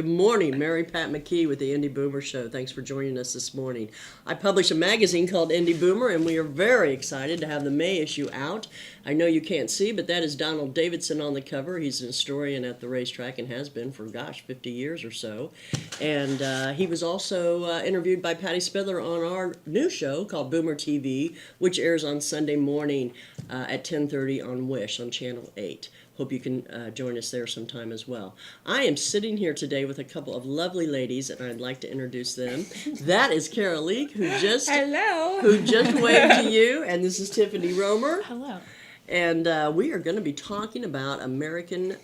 Good morning, Mary Pat McKee with the Indy Boomer Show. Thanks for joining us this morning. I publish a magazine called Indy Boomer, and we are very excited to have the May issue out. I know you can't see, but that is Donald Davidson on the cover. He's an historian at the racetrack and has been for, 50 years or so. And he was also interviewed by Patty Spidler on our new show called Boomer TV, which airs on Sunday morning at 10:30 on Wish on Channel 8. Hope you can join us there sometime as well. I am sitting here today with a couple of lovely ladies, and I'd like to introduce them. That is Carol Leek, who just waved to you, and this is Tiffany Roemer. Hello. And we are going to be talking about American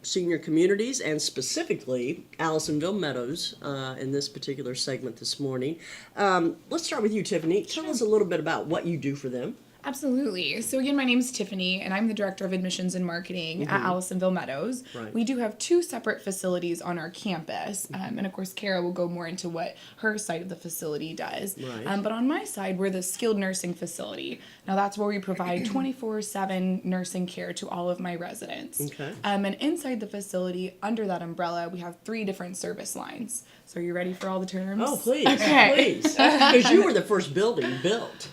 senior communities, and specifically Allisonville Meadows in this particular segment this morning. Let's start with you, Tiffany. Tell us a little bit about what you do for them. Absolutely. So again, my name is Tiffany, and I'm the Director of Admissions and Marketing at Allisonville Meadows. Right. We do have two separate facilities on our campus, and of course, Kara will go more into what her side of the facility does. Right. But on my side, we're the skilled nursing facility. Now, that's where we provide 24/7 nursing care to all of my residents. Okay. And inside the facility, under that umbrella, we have 3 different service lines. So are you ready for all the terms? Oh, please, Okay. please. Because you were the first building built.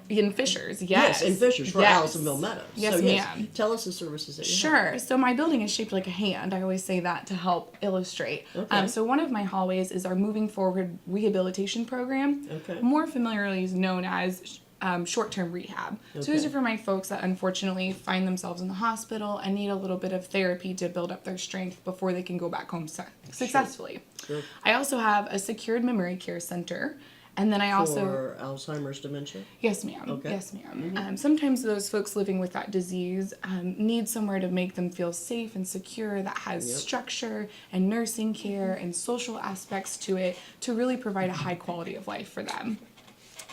In Fishers, yes. In Fishers for Yes. Allisonville Meadows. Yes, So, ma'am. Tell us the services that you Sure. So my building is shaped like a hand. I always say that to help illustrate. Okay. So one of my hallways is our Moving Forward Rehabilitation Program, Okay. more familiarly known as short-term rehab. So these Okay. are for my folks that unfortunately find themselves in the hospital and need a little bit of therapy to build up their strength before they can go back home successfully. Sure. I also have a secured memory care center. And then I also... For Alzheimer's dementia? Yes, ma'am. Okay. Yes, ma'am. Sometimes those folks living with that disease need somewhere to make them feel safe and secure that has Yep. structure and nursing care and social aspects to it to really provide a high quality of life for them.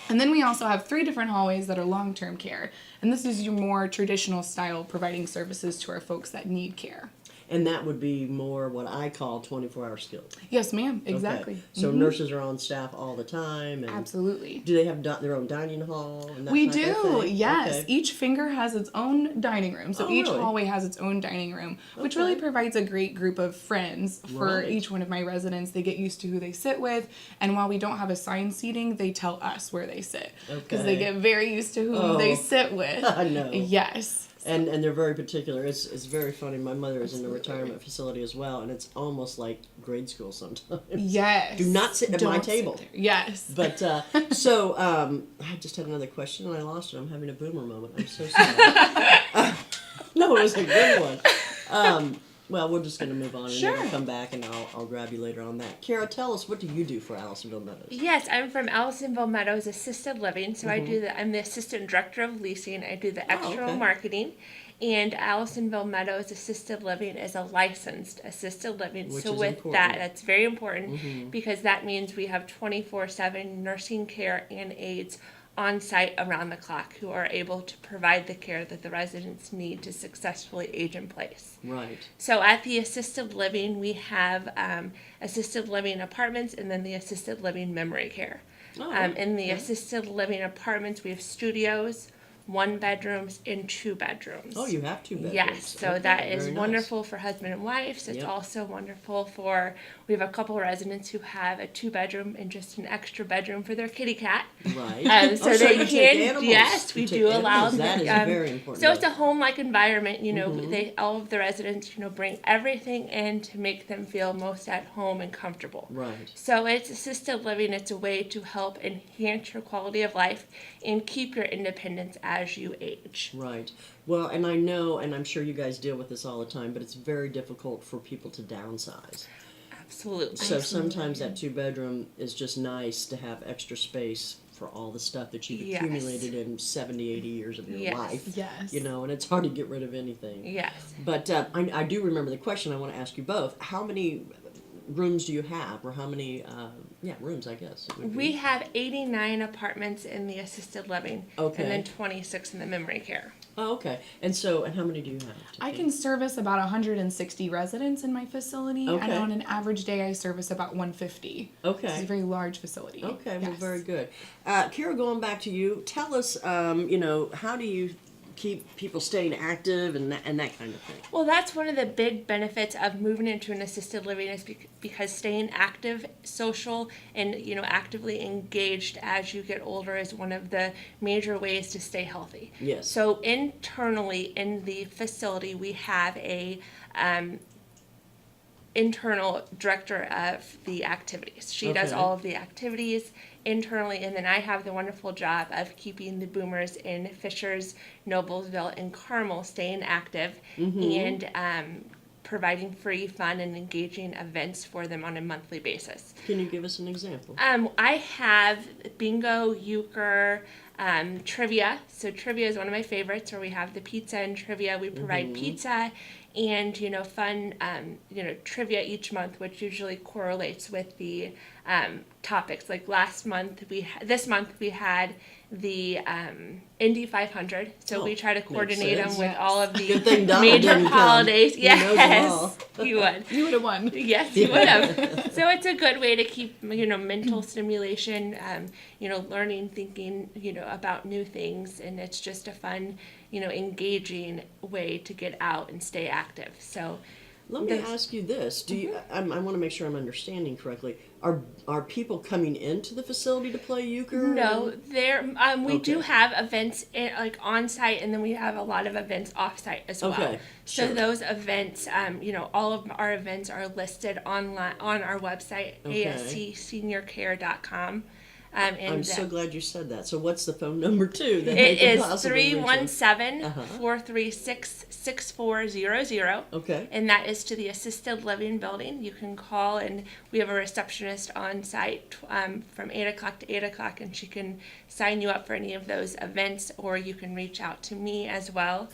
And then we also have 3 different hallways that are long-term care. And this is your more traditional style providing services to our folks that need care. And that would be more what I call 24-hour skilled. Yes, ma'am. Exactly. Okay. So nurses are on staff all the time. And Absolutely. do they have their own dining hall? And that We type of do, thing? yes. Okay. Each finger has its own dining room. So Oh, each really? hallway has its own dining room, which Okay. really provides a great group of friends for Right. each one of my residents. They get used to who they sit with, and while we don't have assigned seating, they tell us where they sit. Because they Okay. get very used to who Oh. they sit with. I know. Yes. And they're very particular. It's very funny. My mother is in a Absolutely. retirement facility as well, and it's almost like grade school sometimes. Yes. Do not sit at my Don't sit table. there. Yes. But so I just had another question and I lost it. I'm having a boomer moment. I'm so sorry. No, it was a good one. Well, we're just going to move on and then Sure. we'll come back and I'll grab you later on that. Kara, tell us, what do you do for Allisonville Meadows? Yes, I'm from Allisonville Meadows Assisted Living, so I'm the assistant director of leasing. I do the external okay. marketing, and Allisonville Meadows Assisted Living is a licensed assisted living. Which so is with important. that, that's very important because that means we have 24/7 nursing care and aides on site around the clock who are able to provide the care that the residents need to successfully age in place. Right. So at the assisted living, we have assisted living apartments and then the assisted living memory care. Oh, In the assisted living apartments, we have studios, 1 bedrooms, and 2 bedrooms. Oh, you have 2 bedrooms. Yes, so Okay, that is very nice. wonderful for husband and wives. It's Yep. also wonderful for, we have a couple residents who have a 2-bedroom and just an extra bedroom for their kitty cat. Right. So Oh, they you can, take animals. yes, we You take do allow animals. That is very important. So it's a home-like environment, they, all of the residents, bring everything in to make them feel most at home and comfortable. Right. So it's assisted living. It's a way to help enhance your quality of life and keep your independence as you age. Right. Well, and I know, and I'm sure you guys deal with this all the time, but it's very difficult for people to downsize. Absolutely. So sometimes that 2-bedroom is just nice to have extra space for all the stuff that you've Yes. accumulated in 70, 80 years of your Yes. life. Yes. And it's hard to get rid of anything. Yes. But I do remember the question I want to ask you both. How many rooms do you have, or how many, rooms, I guess it would be. We have 89 apartments in the assisted living. Okay. And then 26 in the memory care. Oh, okay. And how many do you have? I can service about 160 residents in my facility, Okay. and on an average day, I service about 150. Okay. It's a very large facility. Okay, well, Yes. very good. Kira, going back to you, tell us, how do you keep people staying active and that kind of thing? Well, that's one of the big benefits of moving into an assisted living is because staying active, social, and actively engaged as you get older is one of the major ways to stay healthy. Yes. So internally in the facility, we have a internal director of the activities. She does Okay. all of the activities internally, and then I have the wonderful job of keeping the boomers in Fishers, Noblesville, and Carmel staying active and providing free, fun, and engaging events for them on a monthly basis. Can you give us an example? I have bingo, euchre, trivia. So trivia is one of my favorites, where we have the pizza and trivia. We provide pizza and fun trivia each month, which usually correlates with the topics. Like this month we had the Indy 500, so we try to coordinate them sense. with all of the Good thing Donald major didn't come. holidays. He knows them Yes, all. you would. You would have won. Yes, you would have. So it's a good way to keep, mental stimulation, learning, thinking, about new things, and it's just a fun, engaging way to get out and stay active. So Let me ask you this: Do you? I want to make sure I'm understanding correctly. Are people coming into the facility to play euchre? no, we do Okay. have events on site, and then we have a lot of events off site as well. Okay, So sure. those events, all of our events are listed online on our website, Okay. ascseniorcare.com. And I'm so glad you said that. So what's the phone number too? That it they can is possibly reach us? 317-436-6400. Okay. And that is to the assisted living building. You can call, and we have a receptionist on site from 8 o'clock to 8 o'clock, and she can sign you up for any of those events, or you can reach out to me as well.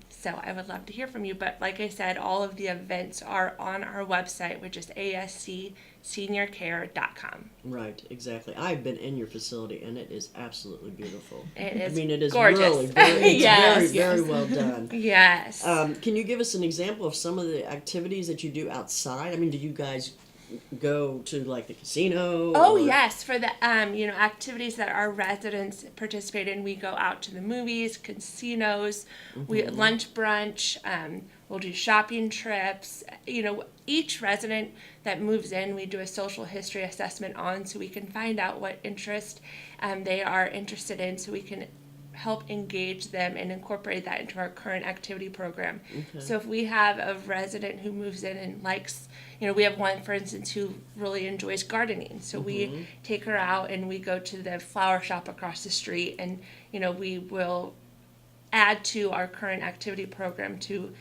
So I would love to hear from you. But like I said, all of the events are on our website, which is ascseniorcare.com. Right, exactly. I've been in your facility, and it is absolutely beautiful. It is I mean, it is gorgeous. really very, Yes, very well done. Yes. Can you give us an example of some of the activities that you do outside? I mean, do you guys go to like the casino? Oh or- yes, for the activities that our residents participate in, we go out to the movies, casinos, we lunch brunch. We'll do shopping trips. Each resident that moves in, we do a social history assessment on, so we can find out what interest they are interested in, so we can help engage them and incorporate that into our current activity program. Okay. So if we have a resident who moves in and likes, we have one, for instance, who really enjoys gardening. So we take her out and we go to the flower shop across the street, and, we will add to our current activity program to,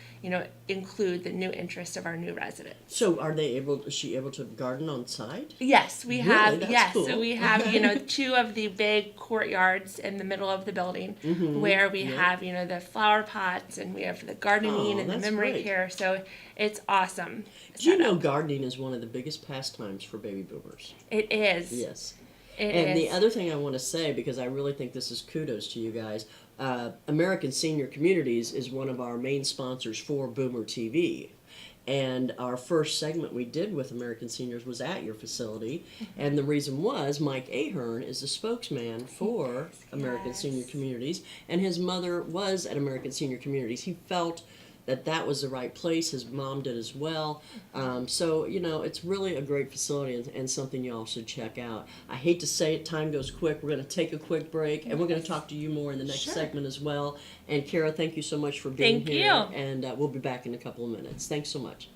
include the new interests of our new resident. So is she able to garden on site? Yes, we Really? have. That's Yes, cool. so we have two of the big courtyards in the middle of the building where we have the flower pots, and we have the gardening Oh, and the that's memory great. care. So it's awesome. Do you know setup. gardening is one of the biggest pastimes for baby boomers? It is. Yes. It And the is. other thing I want to say, because I really think this is kudos to you guys, American Senior Communities is one of our main sponsors for Boomer TV. And our first segment we did with American Seniors was at your facility. And the reason was Mike Ahern is the spokesman for American Senior Communities. And his mother was at American Senior Communities. He felt that was the right place. His mom did as well. So, it's really a great facility and something you all should check out. I hate to say it, time goes quick. We're going to take a quick break, and we're going to talk to you more in the next segment as well. And Kara, thank you so much for being Thank here. you. And we'll be back in a couple of minutes. Thanks so much.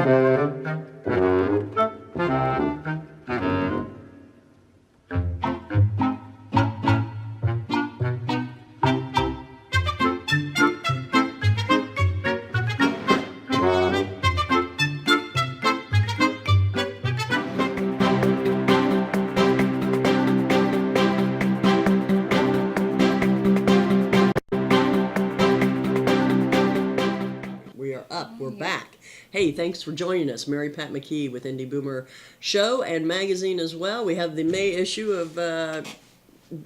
We are up. We're back. Hey, thanks for joining us. Mary Pat McKee with Indy Boomer Show and Magazine as well. We have the May issue of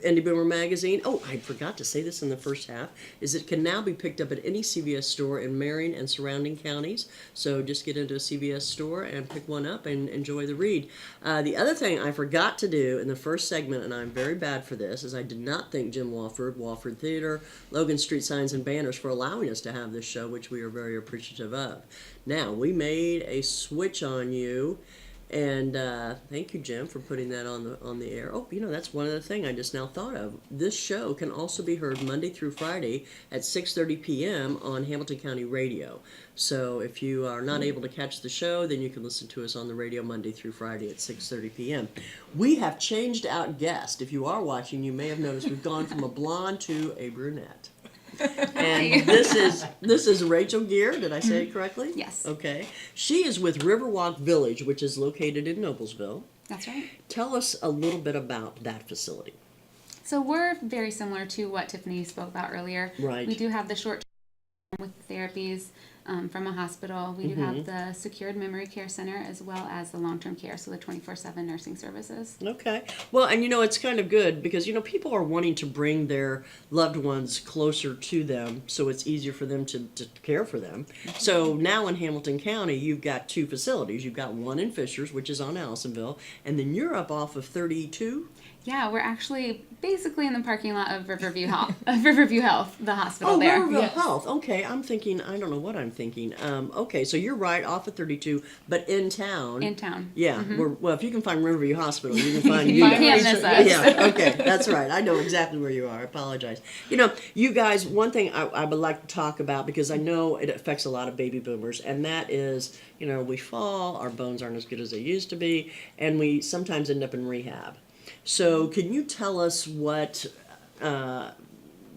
Indy Boomer Magazine. Oh, I forgot to say this in the first half, is it can now be picked up at any CVS store in Marion and surrounding counties. So just get into a CVS store and pick one up and enjoy the read. The other thing I forgot to do in the first segment, and I'm very bad for this, is I did not thank Jim Wofford Theater, Logan Street Signs and Banners for allowing us to have this show, which we are very appreciative of. Now, we made a switch on you. And thank you, Jim, for putting that on the air. Oh, that's one other thing I just now thought of. This show can also be heard Monday through Friday at 6:30 p.m. on Hamilton County Radio. So if you are not able to catch the show, then you can listen to us on the radio Monday through Friday at 6:30 p.m. We have changed out guest. If you are watching, you may have noticed we've gone from a blonde to a brunette. And this is Rachel Gear. Did I say it correctly? Yes. Okay. She is with Riverwalk Village, which is located in Noblesville. That's right. Tell us a little bit about that facility. So we're very similar to what Tiffany spoke about earlier. Right. We do have the short term with therapies from a hospital. We do have the secured memory care center as well as the long-term care, so the 24/7 nursing services. Okay. Well, and it's kind of good because, people are wanting to bring their loved ones closer to them so it's easier for them to care for them. So now in Hamilton County, you've got two facilities. You've got one in Fishers, which is on Allisonville, and then you're up off of 32. Yeah, we're actually basically in the parking lot of Riverview Health, the hospital there. Riverville Yes. Health. Okay, I'm thinking, I don't know what I'm thinking. Okay, so you're right off of 32, but in town. In town. Yeah, well, if you can find Riverview Hospital, you can find You guys. can't miss us. Yeah, okay, that's right. I know exactly where you are. I apologize. You guys, one thing I would like to talk about, because I know it affects a lot of baby boomers, and that is, we fall, our bones aren't as good as they used to be, and we sometimes end up in rehab. So can you tell us what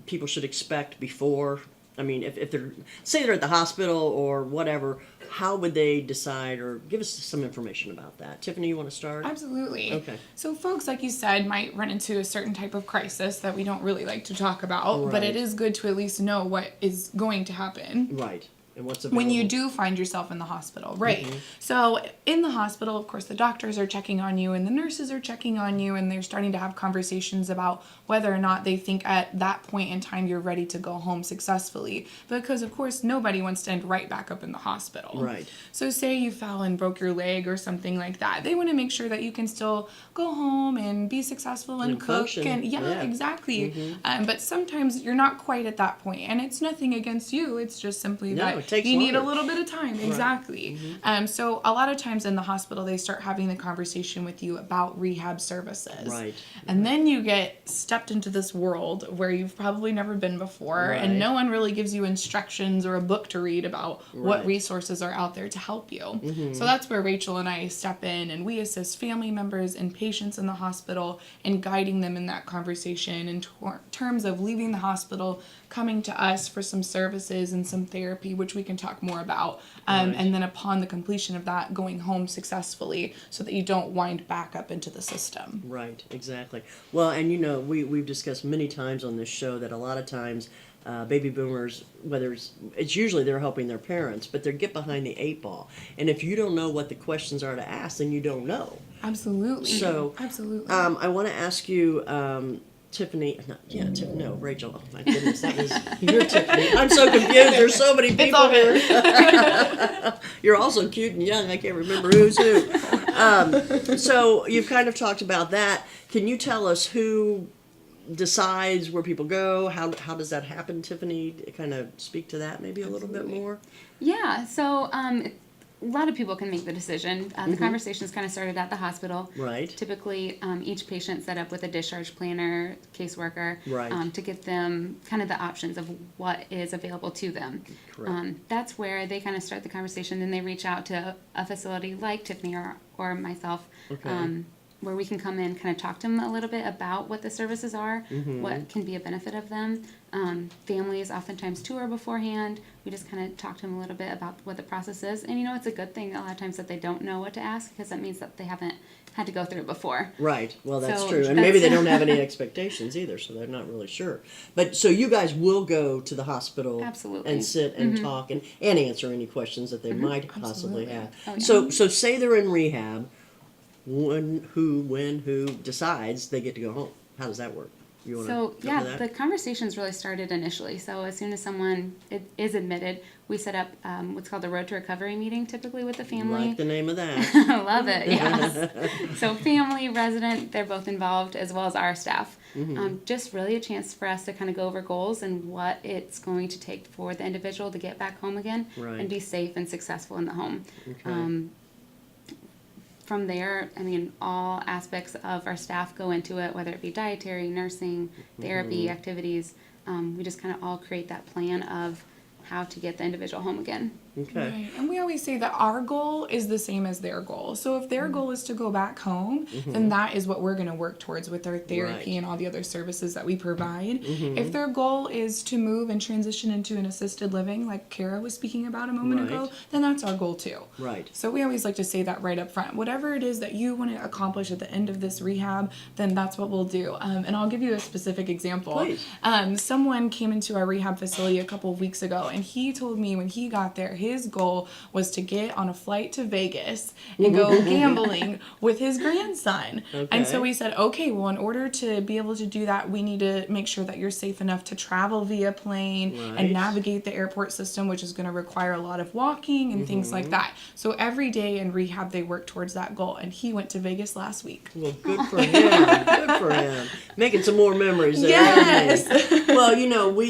people should expect before? I mean, if they're at the hospital or whatever, how would they decide, or give us some information about that? Tiffany, you want to start? Absolutely. Okay. So folks, like you said, might run into a certain type of crisis that we don't really like to talk about, but it Right. is good to at least know what is going to happen. Right. And what's available? When you do find yourself in the hospital, right? So in the hospital, of course, the doctors are checking on you and the nurses are checking on you, and they're starting to have conversations about whether or not they think at that point in time you're ready to go home successfully. Because of course, nobody wants to end right back up in the hospital. Right. So say you fell and broke your leg or something like that. They want to make sure that you can still go home and be successful and cook function. and Yeah. exactly. But sometimes you're not quite at that point, and it's nothing against you. It's just simply No, that it takes you need a longer. little bit of time. Exactly. So a lot of times in the hospital, they start having the conversation with you about rehab services. Right. And then you get stepped into this world where you've probably never been before, Right. and no one really gives you instructions or a book to read about what Right. resources are out there to help you. So that's where Rachel and I step in, and we assist family members and patients in the hospital in guiding them in that conversation in terms of leaving the hospital, coming to us for some services and some therapy, which we can talk more about. And then upon the completion of that, going home successfully so that you don't wind back up into the system. Right, exactly. Well, and we've discussed many times on this show that a lot of times baby boomers, whether it's usually they're helping their parents, but they get behind the 8 ball. And if you don't know what the questions are to ask, then you don't know. Absolutely. So, absolutely. I want to ask you, Tiffany, Rachel. Oh my goodness, that was you're Tiffany. I'm so confused. There's so many people all here. You're also cute and young. I can't remember who's who. So you've kind of talked about that. Can you tell us who decides where people go? How does that happen, Tiffany? Kind of speak to that maybe a little bit more. Yeah, so a lot of people can make the decision. The conversations kind of started at the hospital. Right. Typically, each patient set up with a discharge planner, caseworker, Right. to get them kind of the options of what is available to them. Correct. That's where they kind of start the conversation. Then they reach out to a facility like Tiffany or myself, Okay. where we can come in, kind of talk to them a little bit about what the services are, what can be a benefit of them. Families oftentimes tour beforehand. We just kind of talk to them a little bit about what the process is. And it's a good thing a lot of times that they don't know what to ask, because that means that they haven't had to go through it before. Right. Well, that's So true. And maybe they that's- don't have any expectations either, so they're not really sure. But so you guys will go to the hospital Absolutely. and sit and talk and answer any questions that they might possibly Absolutely. have. Oh, yeah. So say they're in rehab, when who decides they get to go home? How does that work? You want So to yeah, that? the conversations really started initially. So as soon as someone is admitted, we set up what's called a road to recovery meeting, typically with the family. Like the name of that. I love it. Yes. So family, resident, they're both involved, as well as our staff. Just really a chance for us to kind of go over goals and what it's going to take for the individual to get back home again Right. and be safe and successful in the home. Okay. From there, all aspects of our staff go into it, whether it be dietary, nursing, therapy, activities. We just kind of all create that plan of how to get the individual home again. Okay. Right. And we always say that our goal is the same as their goal. So if their goal is to go back home, then that is what we're going to work towards with our therapy Right. and all the other services that we provide. If their goal is to move and transition into an assisted living, like Kara was speaking about a moment Right. ago, then that's our goal too. Right. So we always like to say that right up front. Whatever it is that you want to accomplish at the end of this rehab, then that's what we'll do. And I'll give you a specific example. Please. Someone came into our rehab facility a couple of weeks ago, and he told me when he got there, his goal was to get on a flight to Vegas and go gambling with his grandson. And so Okay. we said, okay, well, in order to be able to do that, we need to make sure that you're safe enough to travel via plane Right. and navigate the airport system, which is going to require a lot of walking and things like that. So every day in rehab, they work towards that goal. And he went to Vegas last week. Well, good for him. Good for him. Making some more memories there. Yes. Isn't he? Well,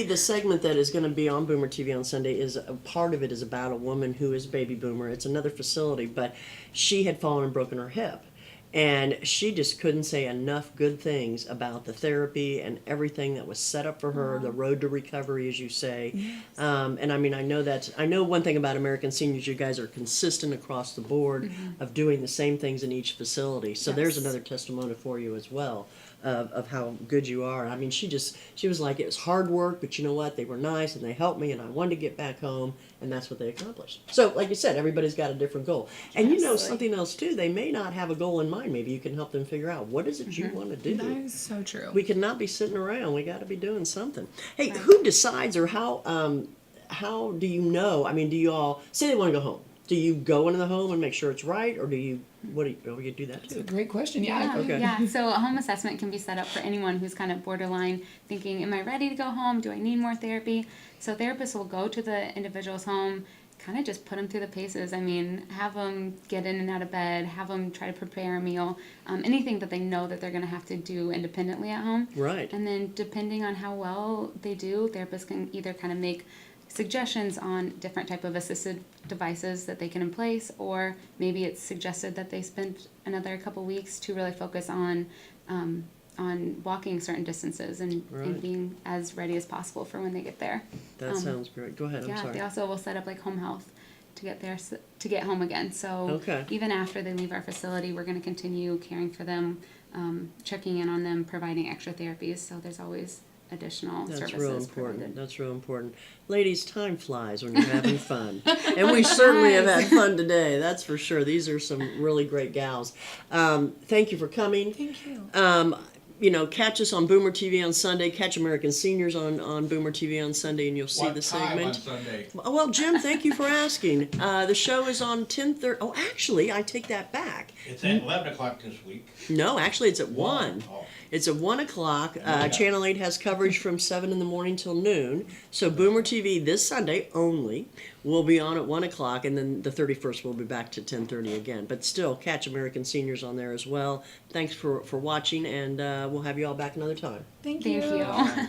the segment that is going to be on Boomer TV on Sunday is a part of it is about a woman who is a baby boomer. It's another facility, but she had fallen and broken her hip. And she just couldn't say enough good things about the therapy and everything that was set up for her, the road to recovery, as you say. Yes. And I know one thing about American Seniors, you guys are consistent across the board of doing the same things in each facility. So there's Yes. another testimony for you as well of how good you are. I mean, she was like, it was hard work, but you know what? They were nice and they helped me and I wanted to get back home, and that's what they accomplished. So, like you said, everybody's got a different goal. And something else too, they may not have a goal in mind. Maybe you can help them figure out, what is it you want to do? That is so true. We cannot be sitting around. We got to be doing something. Hey, who decides, or how do you know? I mean, do you all say they want to go home? Do you go into the home and make sure it's right, or do you you do that That's a too? great question. Yeah. Okay. Yeah, so a home assessment can be set up for anyone who's kind of borderline thinking, am I ready to go home? Do I need more therapy? So therapists will go to the individual's home, kind of just put them through the paces. I mean, have them get in and out of bed, have them try to prepare a meal, anything that they know that they're going to have to do independently at home. Right. And then depending on how well they do, therapists can either kind of make suggestions on different type of assisted devices that they can in place, or maybe it's suggested that they spend another couple weeks to really focus on walking certain distances and Right. being as ready as possible for when they get there. That sounds great. Go ahead. I'm Yeah, sorry. they also will set up like home health to get there to get home again. So Okay. even after they leave our facility, we're going to continue caring for them, checking in on them, providing extra therapies. So there's always additional That's services real important. provided. That's real important. Ladies, time flies when you're having fun. And we certainly have had fun today, that's for sure. These are some really great gals. Thank you for coming. Thank you. Catch us on Boomer TV on Sunday. Catch American Seniors on Boomer TV on Sunday, and you'll see What the time segment. on Sunday? Well, Jim, thank you for asking. The show is on 10:30. Oh, actually, I take that back. It's at 11 o'clock this week. No, actually, it's at 1. Oh. It's at 1 o'clock. Yeah. Channel 8 has coverage from 7 in the morning till noon. So Boomer TV this Sunday only will be on at 1 o'clock, and then the 31st we'll be back to 10:30 again. But still, catch American Seniors on there as well. Thanks for watching, and we'll have you all back another time. Thank Thank you. you.